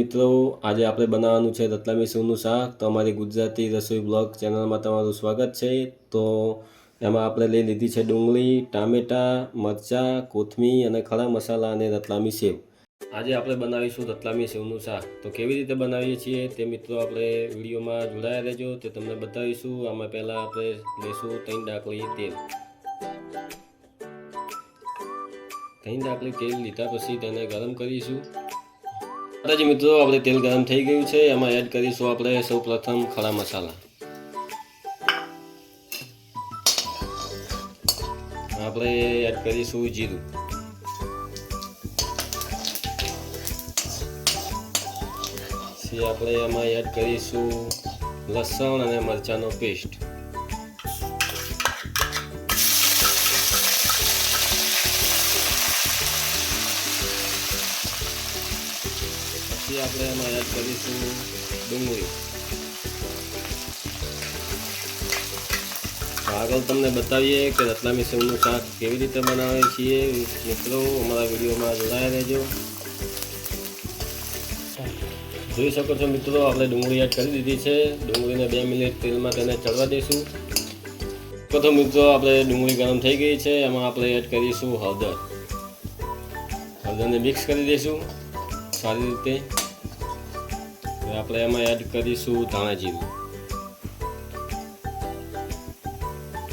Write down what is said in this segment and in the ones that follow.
મિત્રો, આજે આપણે બનાવવાનું છે રતલામી સેવનું શાક। તો અમારી ગુજરાતી રસોઈ બ્લોગ ચેનલમાં તમારું સ્વાગત છે। તો એમાં આપણે લઈ લીધી છે ડુંગળી, ટામેટાં, મરચાં, કોથમીર અને ખડા મસાલા અને રતલામી સેવ। આજે આપણે બનાવીશું રતલામી સેવનું શાક। તો કેવી રીતે બનાવીએ છીએ તે મિત્રો આપણે વિડીયોમાં જોડાયા રહેજો, તે તમને બતાવીશું। આમાં પહેલાં આપણે લઈશું 3 ડાકલી તેલ। 3 ડાકલી તેલ લીધા પછી તેને ગરમ કરીશું। માતાજી મિત્રો, આપણે તેલ ગરમ થઈ ગયું છે। એમાં એડ કરીશું આપણે સૌપ્રથમ ખડા મસાલા। આપણે એડ કરીશું જીરું, પછી આપણે એમાં એડ કરીશું લસણ અને મરચાંનો પેસ્ટ, પછી આપણે એમાં એડ કરીશું ડુંગળી। આગળ તમને બતાવીએ કે રતલામી સેવનું શાક કેવી રીતે બનાવીએ છીએ। મિત્રો, અમારા વિડીયોમાં જોડાયા રહેજો। જોઈ શકો છો મિત્રો, આપણે ડુંગળી એડ કરી દીધી છે। ડુંગળીને 2 મિનિટ તેલમાં તેને ચડવા દઈશું। તો મિત્રો, આપણે ડુંગળી ગરમ થઈ ગઈ છે। એમાં આપણે એડ કરીશું હળદર। હળદરને મિક્સ કરી દઈશું સારી રીતે। આપણે એમાં એડ કરીશું ધાણા જીરું।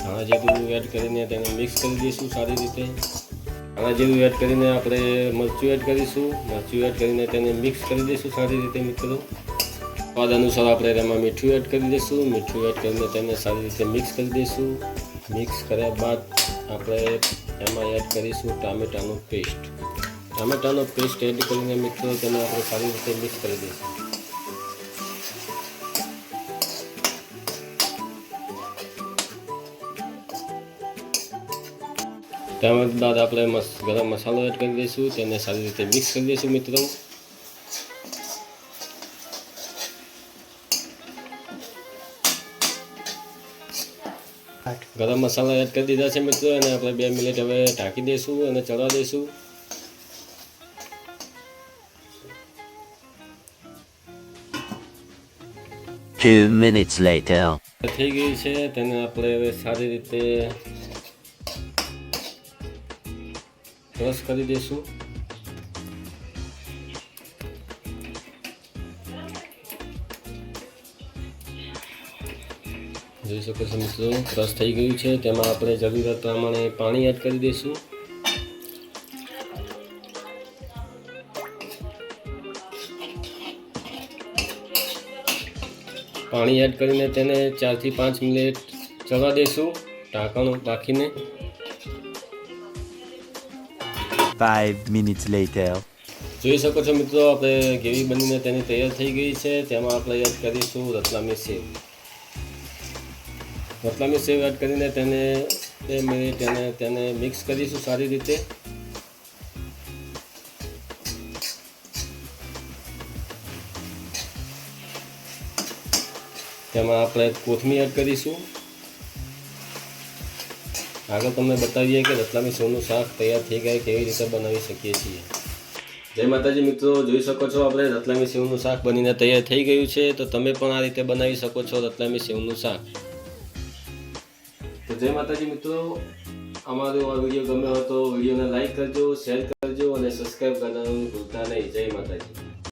ધાણા જીરું એડ કરીને તેને મિક્સ કરી દઈશું સારી રીતે। ધાણા જીરું એડ કરીને આપણે મરચું એડ કરીશું। મરચું એડ કરીને તેને મિક્સ કરી દઈશું સારી રીતે મિત્રો। સ્વાદ અનુસાર આપણે તેમાં મીઠું એડ કરી દઈશું। મીઠું એડ કરીને તેને સારી રીતે મિક્સ કરી દઈશું। મિક્સ કર્યા બાદ આપણે એમાં એડ કરીશું ટામેટાનો પેસ્ટ। ટામેટાનો પેસ્ટ એડ કરીને મિત્રો તેને આપણે સારી રીતે મિક્સ કરી દઈશું। ત્યારબાદ આપણે ગરમ મસાલો એડ કરી દઈશું, તેને સારી રીતે મિક્સ કરી દઈશું મિત્રો। ગરમ મસાલા એડ કરી દીધા છે મિત્રો, અને આપણે 2 મિનિટ હવે ઢાંકી દઈશું અને ચડવા દઈશું। Two minutes later. થઈ ગઈ છે, તેને આપણે હવે સારી રીતે ક્રશ કરી દઈશું। જોઈ શકો છો મિત્રો, ક્રશ થઈ ગયું છે। તેમાં આપણે જરૂરિયાત પ્રમાણે પાણી એડ કરી દઈશું। પાણી એડ કરીને તેને 4 થી 5 મિનિટ ચડવા દઈશું ઢાંકણ રાખીને। 5 minutes later. જોઈ શકો છો મિત્રો, આપણે ગ્રેવી બનીને તેની તૈયાર થઈ ગઈ છે। તેમાં આપણે એડ કરીશું રતલામી સેવ। રતલામી સેવ એડ કરીને તેને 2 મિનિટ તેને મિક્સ કરીશું સારી રીતે। તેમાં આપણે કોથમીર એડ કરીશું। આગળ તમને બતાવીએ કે રતલામી સેવનું શાક તૈયાર થઈ ગયા કેવી રીતે બનાવી શકીએ છીએ। જય માતાજી મિત્રો, જોઈ શકો છો આપણે રતલામી સેવનું શાક બનીને તૈયાર થઈ ગયું છે। તો તમે પણ આ રીતે બનાવી શકો છો રતલામી સેવનું શાક। તો જય માતાજી મિત્રો, અમારો આ વિડીયો ગમ્યો હોય તો વિડીયોને લાઈક કરજો, શેર કરજો અને સબસ્ક્રાઈબ કરવાનું ભૂલતા નહીં। જય માતાજી।